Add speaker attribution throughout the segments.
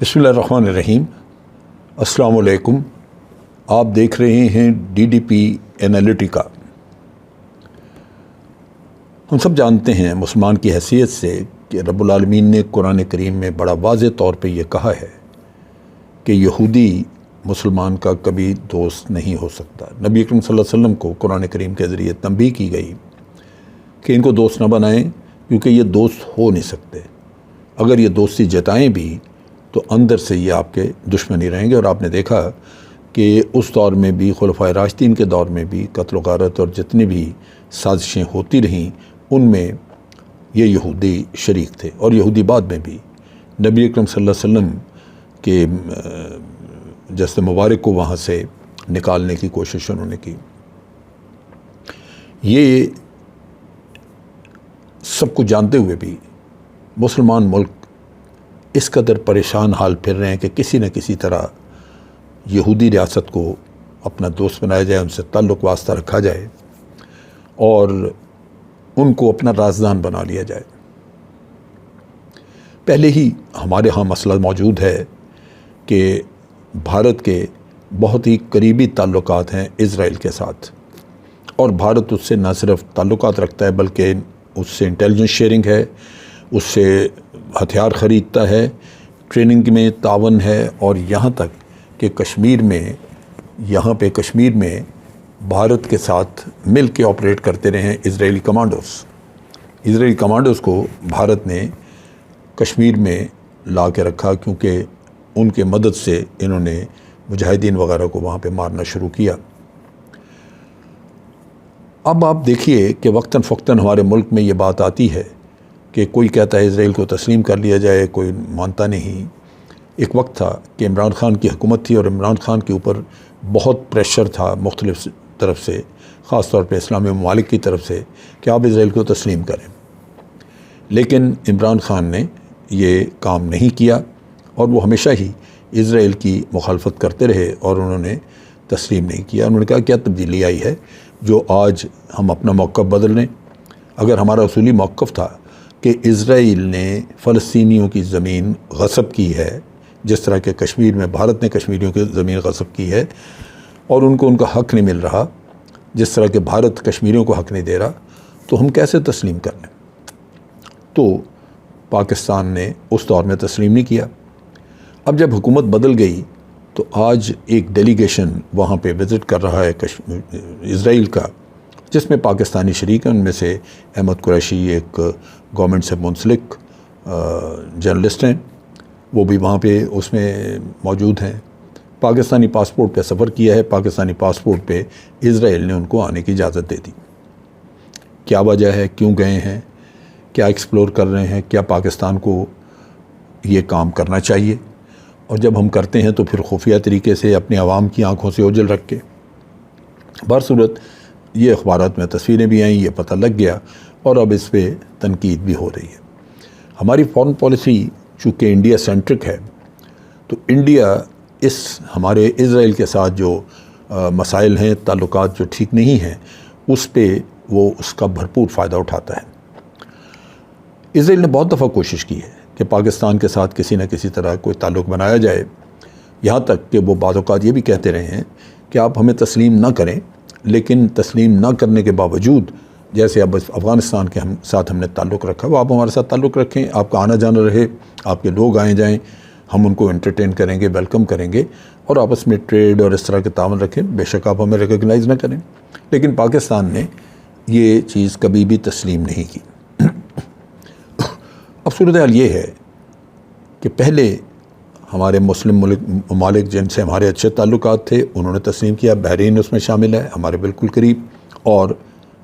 Speaker 1: بسم اللہ الرحمن الرحیم۔ السلام علیکم۔ آپ دیکھ رہے ہیں DDP انالیٹیکا۔ ہم سب جانتے ہیں مسلمان کی حیثیت سے کہ رب العالمین نے قرآن کریم میں بڑا واضح طور پہ یہ کہا ہے کہ یہودی مسلمان کا کبھی دوست نہیں ہو سکتا۔ نبی اکرم صلی اللہ علیہ وسلم کو قرآن کریم کے ذریعے تنبیہ کی گئی کہ ان کو دوست نہ بنائیں کیونکہ یہ دوست ہو نہیں سکتے۔ اگر یہ دوستی جتائیں بھی تو اندر سے یہ آپ کے دشمنی رہیں گے۔ اور آپ نے دیکھا کہ اس دور میں بھی خلفائے راشدین کے دور میں بھی قتل و غارت اور جتنی بھی سازشیں ہوتی رہیں ان میں یہ یہودی شریک تھے، اور یہودی بعد میں بھی نبی اکرم صلی اللہ علیہ وسلم کے جسد مبارک کو وہاں سے نکالنے کی کوشش انہوں نے کی۔ یہ سب کچھ جانتے ہوئے بھی مسلمان ملک اس قدر پریشان حال پھر رہے ہیں کہ کسی نہ کسی طرح یہودی ریاست کو اپنا دوست بنایا جائے، ان سے تعلق واسطہ رکھا جائے اور ان کو اپنا رازدان بنا لیا جائے۔ پہلے ہی ہمارے ہاں مسئلہ موجود ہے کہ بھارت کے بہت ہی قریبی تعلقات ہیں اسرائیل کے ساتھ، اور بھارت اس سے نہ صرف تعلقات رکھتا ہے بلکہ اس سے انٹیلیجنس شیئرنگ ہے، اس سے ہتھیار خریدتا ہے، ٹریننگ میں تعاون ہے، اور یہاں تک کہ کشمیر میں بھارت کے ساتھ مل کے آپریٹ کرتے رہے ہیں اسرائیلی کمانڈوز کو بھارت نے کشمیر میں لا کے رکھا، کیونکہ ان کے مدد سے انہوں نے مجاہدین وغیرہ کو وہاں پہ مارنا شروع کیا۔ اب آپ دیکھیے کہ وقتاً فوقتاً ہمارے ملک میں یہ بات آتی ہے کہ کوئی کہتا ہے اسرائیل کو تسلیم کر لیا جائے، کوئی مانتا نہیں۔ ایک وقت تھا کہ عمران خان کی حکومت تھی اور عمران خان کے اوپر بہت پریشر تھا مختلف طرف سے، خاص طور پہ اسلامی ممالک کی طرف سے، کہ آپ اسرائیل کو تسلیم کریں، لیکن عمران خان نے یہ کام نہیں کیا اور وہ ہمیشہ ہی اسرائیل کی مخالفت کرتے رہے اور انہوں نے تسلیم نہیں کیا۔ انہوں نے کہا کیا تبدیلی آئی ہے جو آج ہم اپنا موقف بدل لیں؟ اگر ہمارا اصولی موقف تھا کہ اسرائیل نے فلسطینیوں کی زمین غصب کی ہے، جس طرح کہ کشمیر میں بھارت نے کشمیریوں کی زمین غصب کی ہے اور ان کو ان کا حق نہیں مل رہا، جس طرح کہ بھارت کشمیریوں کو حق نہیں دے رہا، تو ہم کیسے تسلیم کر لیں؟ تو پاکستان نے اس دور میں تسلیم نہیں کیا۔ اب جب حکومت بدل گئی تو آج ایک ڈیلیگیشن وہاں پہ وزٹ کر رہا ہے اسرائیل کا، جس میں پاکستانی شریک ہیں۔ ان میں سے احمد قریشی ایک گورنمنٹ سے منسلک جرنلسٹ ہیں، وہ بھی وہاں پہ اس میں موجود ہیں۔ پاکستانی پاسپورٹ پہ سفر کیا ہے، پاکستانی پاسپورٹ پہ اسرائیل نے ان کو آنے کی اجازت دے دی۔ کیا وجہ ہے، کیوں گئے ہیں، کیا ایکسپلور کر رہے ہیں، کیا پاکستان کو یہ کام کرنا چاہیے؟ اور جب ہم کرتے ہیں تو پھر خفیہ طریقے سے اپنی عوام کی آنکھوں سے اوجھل رکھ کے۔ برصورت یہ اخبارات میں تصویریں بھی آئیں، یہ پتہ لگ گیا، اور اب اس پہ تنقید بھی ہو رہی ہے۔ ہماری فارن پالیسی چونکہ انڈیا سینٹرک ہے، تو انڈیا اس ہمارے اسرائیل کے ساتھ جو مسائل ہیں، تعلقات جو ٹھیک نہیں ہیں، اس پہ وہ اس کا بھرپور فائدہ اٹھاتا ہے۔ اسرائیل نے بہت دفعہ کوشش کی ہے کہ پاکستان کے ساتھ کسی نہ کسی طرح کوئی تعلق بنایا جائے، یہاں تک کہ وہ بعض اوقات یہ بھی کہتے رہے ہیں کہ آپ ہمیں تسلیم نہ کریں، لیکن تسلیم نہ کرنے کے باوجود جیسے اب افغانستان کے ساتھ ہم نے تعلق رکھا، وہ آپ ہمارے ساتھ تعلق رکھیں، آپ کا آنا جانا رہے، آپ کے لوگ آئیں جائیں، ہم ان کو انٹرٹین کریں گے، ویلکم کریں گے، اور آپس میں ٹریڈ اور اس طرح کے تعاون رکھیں، بے شک آپ ہمیں ریکگنائز نہ کریں۔ لیکن پاکستان نے یہ چیز کبھی بھی تسلیم نہیں کی۔ اب صورتحال یہ ہے کہ پہلے ہمارے مسلم ممالک جن سے ہمارے اچھے تعلقات تھے انہوں نے تسلیم کیا، بحرین اس میں شامل ہے ہمارے بالکل قریب، اور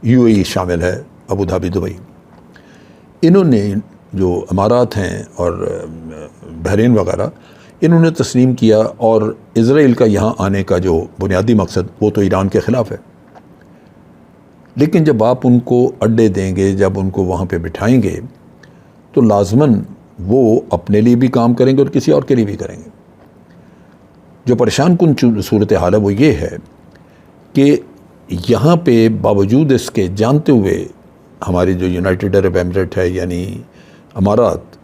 Speaker 1: UAE شامل ہے، ابو دھابی، دبئی۔ انہوں نے جو امارات ہیں اور بحرین وغیرہ، انہوں نے تسلیم کیا، اور اسرائیل کا یہاں آنے کا جو بنیادی مقصد وہ تو ایران کے خلاف ہے۔ لیکن جب آپ ان کو اڈے دیں گے، جب ان کو وہاں پہ بٹھائیں گے، تو لازماً وہ اپنے لیے بھی کام کریں گے اور کسی اور کے لیے بھی کریں گے۔ جو پریشان کن صورتحال ہے وہ یہ ہے کہ یہاں پہ باوجود اس کے جانتے ہوئے ہماری جو یونائٹڈ عرب ایمریٹ ہے یعنی امارات،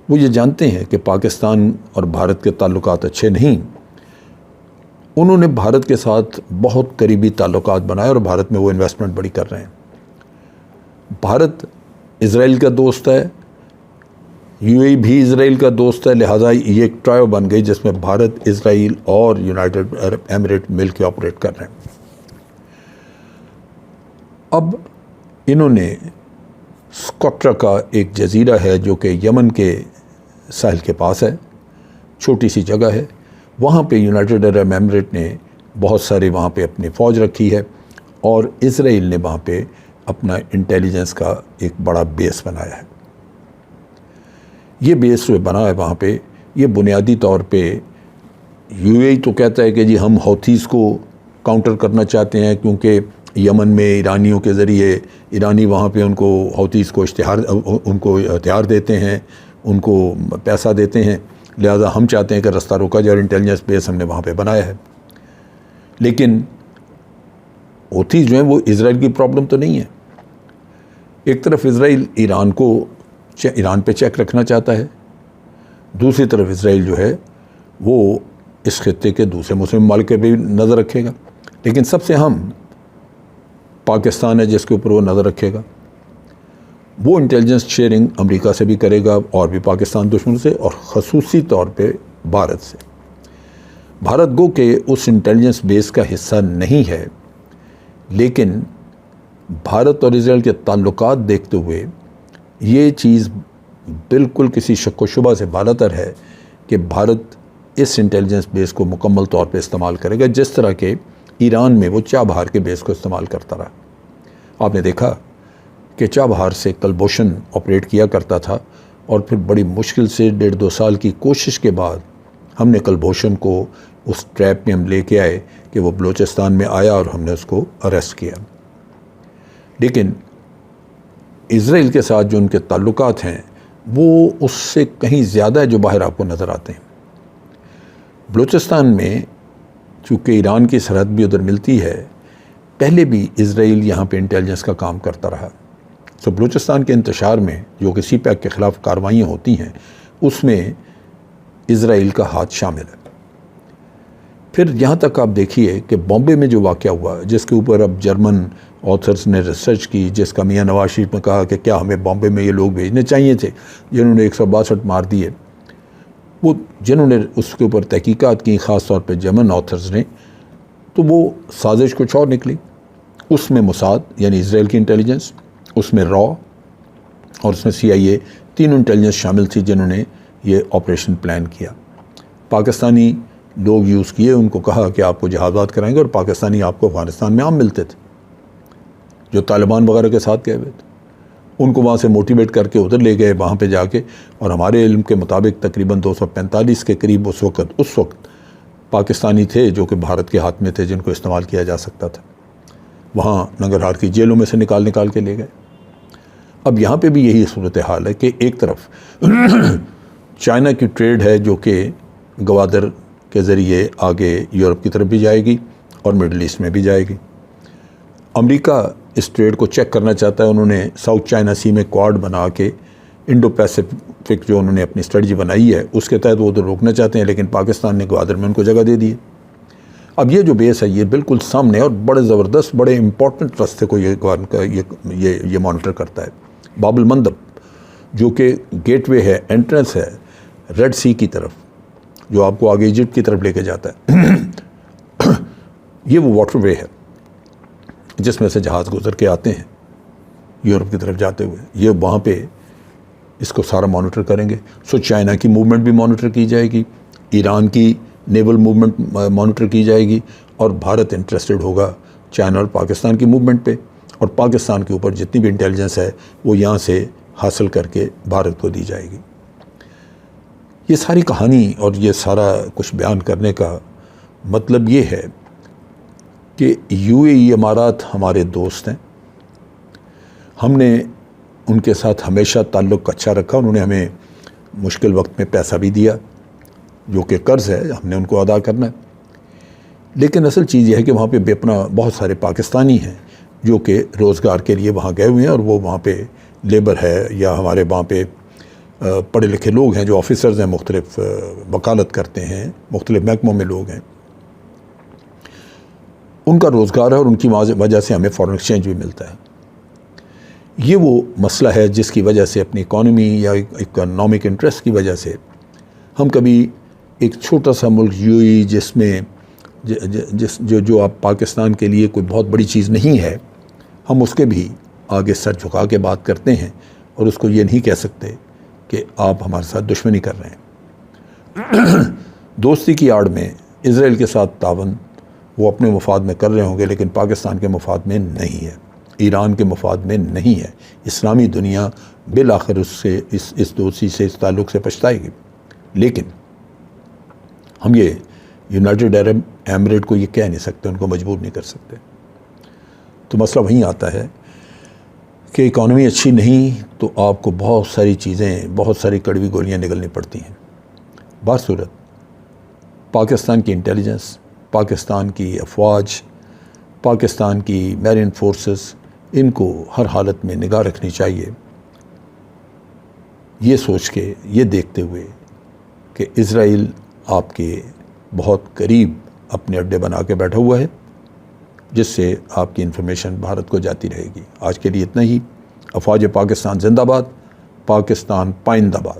Speaker 1: وہ یہ جانتے ہیں کہ پاکستان اور بھارت کے تعلقات اچھے نہیں، انہوں نے بھارت کے ساتھ بہت قریبی تعلقات بنائے اور بھارت میں وہ انویسٹمنٹ بڑی کر رہے ہیں۔ بھارت اسرائیل کا دوست ہے، یو اے ای بھی اسرائیل کا دوست ہے، لہٰذا یہ ایک ٹرائیو بن گئی جس میں بھارت، اسرائیل اور یونائٹڈ عرب ایمریٹ مل کے آپریٹ کر رہے ہیں۔ اب انہوں نے سکوٹرا کا ایک جزیرہ ہے جو کہ یمن کے ساحل کے پاس ہے، چھوٹی سی جگہ ہے، وہاں پہ یونائٹڈ عرب ایمریٹ نے بہت سارے وہاں پہ اپنی فوج رکھی ہے اور اسرائیل نے وہاں پہ اپنا انٹیلیجنس کا ایک بڑا بیس بنایا ہے۔ یہ بیس جو بنا ہے وہاں پہ، یہ بنیادی طور پہ یو اے ای تو کہتا ہے کہ جی ہم حوثیز کو کاؤنٹر کرنا چاہتے ہیں، کیونکہ یمن میں ایرانیوں کے ذریعے ایرانی وہاں پہ ان کو حوثیز کو ہتھیار دیتے ہیں، ان کو پیسہ دیتے ہیں، لہذا ہم چاہتے ہیں کہ رستہ روکا جائے اور انٹیلیجنس بیس ہم نے وہاں پہ بنایا ہے۔ لیکن حوثیز جو ہیں وہ اسرائیل کی پرابلم تو نہیں ہے۔ ایک طرف اسرائیل ایران پہ چیک رکھنا چاہتا ہے، دوسری طرف اسرائیل جو ہے وہ اس خطے کے دوسرے مسلم ممالک پہ بھی نظر رکھے گا، لیکن سب سے اہم پاکستان ہے جس کے اوپر وہ نظر رکھے گا۔ وہ انٹیلیجنس شیئرنگ امریکہ سے بھی کرے گا اور بھی پاکستان دشمن سے، اور خصوصی طور پہ بھارت سے۔ بھارت گو کہ اس انٹیلیجنس بیس کا حصہ نہیں ہے، لیکن بھارت اور اسرائیل کے تعلقات دیکھتے ہوئے یہ چیز بالکل کسی شک و شبہ سے بالاتر ہے کہ بھارت اس انٹیلیجنس بیس کو مکمل طور پہ استعمال کرے گا، جس طرح کہ ایران میں وہ چابہار کے بیس کو استعمال کرتا رہا۔ آپ نے دیکھا کہ چابہار سے کلبھوشن آپریٹ کیا کرتا تھا، اور پھر بڑی مشکل سے 1.5-2 سال کی کوشش کے بعد ہم نے کلبھوشن کو اس ٹریپ میں ہم لے کے آئے کہ وہ بلوچستان میں آیا اور ہم نے اس کو اریسٹ کیا۔ لیکن اسرائیل کے ساتھ جو ان کے تعلقات ہیں وہ اس سے کہیں زیادہ ہے جو باہر آپ کو نظر آتے ہیں۔ بلوچستان میں چونکہ ایران کی سرحد بھی ادھر ملتی ہے، پہلے بھی اسرائیل یہاں پہ انٹیلیجنس کا کام کرتا رہا، سو بلوچستان کے انتشار میں جو کہ سی پیک کے خلاف کاروائیاں ہوتی ہیں اس میں اسرائیل کا ہاتھ شامل ہے۔ پھر یہاں تک آپ دیکھیے کہ بامبے میں جو واقعہ ہوا، جس کے اوپر اب جرمن آتھرز نے ریسرچ کی، جس کا میاں نواز شریف نے کہا کہ کیا ہمیں بامبے میں یہ لوگ بھیجنے چاہیے تھے جنہوں نے 162 مار دیے، وہ جنہوں نے اس کے اوپر تحقیقات کی، خاص طور پہ جرمن آتھرز نے، تو وہ سازش کچھ اور نکلی۔ اس میں موساد یعنی اسرائیل کی انٹیلیجنس، اس میں را اور اس میں CIA، تینوں انٹیلیجنس شامل تھی جنہوں نے یہ آپریشن پلان کیا۔ پاکستانی لوگ یوز کیے، ان کو کہا کہ آپ کو جہازات کرائیں گے، اور پاکستانی آپ کو افغانستان میں عام ملتے تھے جو طالبان وغیرہ کے ساتھ گئے ہوئے تھے، ان کو وہاں سے موٹیویٹ کر کے ادھر لے گئے وہاں پہ جا کے، اور ہمارے علم کے مطابق تقریباً 245 کے قریب اس وقت پاکستانی تھے جو کہ بھارت کے ہاتھ میں تھے، جن کو استعمال کیا جا سکتا تھا، وہاں ننگرہار کی جیلوں میں سے نکال کے لے گئے۔ اب یہاں پہ بھی یہی صورتحال ہے کہ ایک طرف چائنا کی ٹریڈ ہے جو کہ گوادر کے ذریعے آگے یورپ کی طرف بھی جائے گی اور مڈل ایسٹ میں بھی جائے گی۔ امریکہ اس ٹریڈ کو چیک کرنا چاہتا ہے، انہوں نے ساؤتھ چائنا سی میں کوارڈ بنا کے انڈو پیسیفک جو انہوں نے اپنی اسٹریٹجی بنائی ہے اس کے تحت وہ ادھر روکنا چاہتے ہیں، لیکن پاکستان نے گوادر میں ان کو جگہ دے دی ہے۔ اب یہ جو بیس ہے یہ بالکل سامنے اور بڑے زبردست، بڑے امپورٹنٹ راستے کو یہ مانیٹر کرتا ہے۔ باب المندب جو کہ گیٹ وے ہے، انٹرنس ہے ریڈ سی کی طرف، جو آپ کو آگے ایجپٹ کی طرف لے کے جاتا ہے، یہ وہ واٹر وے ہے جس میں سے جہاز گزر کے آتے ہیں یورپ کی طرف جاتے ہوئے۔ یہ وہاں پہ اس کو سارا مانیٹر کریں گے۔ سو چائنا کی موومنٹ بھی مانیٹر کی جائے گی، ایران کی نیول موومنٹ مانیٹر کی جائے گی، اور بھارت انٹرسٹڈ ہوگا چائنا اور پاکستان کی موومنٹ پہ، اور پاکستان کے اوپر جتنی بھی انٹیلیجنس ہے وہ یہاں سے حاصل کر کے بھارت کو دی جائے گی۔ یہ ساری کہانی اور یہ سارا کچھ بیان کرنے کا مطلب یہ ہے کہ UAE امارات ہمارے دوست ہیں، ہم نے ان کے ساتھ ہمیشہ تعلق اچھا رکھا، انہوں نے ہمیں مشکل وقت میں پیسہ بھی دیا جو کہ قرض ہے، ہم نے ان کو ادا کرنا ہے۔ لیکن اصل چیز یہ ہے کہ وہاں پہ اپنا بہت سارے پاکستانی ہیں جو کہ روزگار کے لیے وہاں گئے ہوئے ہیں، اور وہ وہاں پہ لیبر ہے یا ہمارے وہاں پہ پڑھے لکھے لوگ ہیں جو آفیسرز ہیں، مختلف وکالت کرتے ہیں، مختلف محکموں میں لوگ ہیں، ان کا روزگار ہے اور ان کی وجہ سے ہمیں فارن ایکسچینج بھی ملتا ہے۔ یہ وہ مسئلہ ہے جس کی وجہ سے اپنی اکانومی یا اکنامک انٹرسٹ کی وجہ سے ہم کبھی ایک چھوٹا سا ملک UAE جس میں جو آپ پاکستان کے لیے کوئی بہت بڑی چیز نہیں ہے، ہم اس کے بھی آگے سر جھکا کے بات کرتے ہیں اور اس کو یہ نہیں کہہ سکتے کہ آپ ہمارے ساتھ دشمنی کر رہے ہیں۔ دوستی کی آڑ میں اسرائیل کے ساتھ تعاون وہ اپنے مفاد میں کر رہے ہوں گے، لیکن پاکستان کے مفاد میں نہیں ہے، ایران کے مفاد میں نہیں ہے۔ اسلامی دنیا بالآخر اس دوستی سے، اس تعلق سے پچھتائے گی، لیکن ہم یہ یونائٹڈ عرب ایمریٹ کو یہ کہہ نہیں سکتے، ان کو مجبور نہیں کر سکتے۔ تو مسئلہ وہیں آتا ہے کہ اکانومی اچھی نہیں تو آپ کو بہت ساری چیزیں، بہت ساری کڑوی گولیاں نگلنی پڑتی ہیں۔ بصورت پاکستان کی انٹیلیجنس، پاکستان کی افواج، پاکستان کی میرین فورسز، ان کو ہر حالت میں نگاہ رکھنی چاہیے، یہ سوچ کے، یہ دیکھتے ہوئے کہ اسرائیل آپ کے بہت قریب اپنے اڈے بنا کے بیٹھا ہوا ہے، جس سے آپ کی انفارمیشن بھارت کو جاتی رہے گی۔ آج کے لیے اتنا ہی۔ افواج پاکستان زندہ باد، پاکستان پائندہ باد۔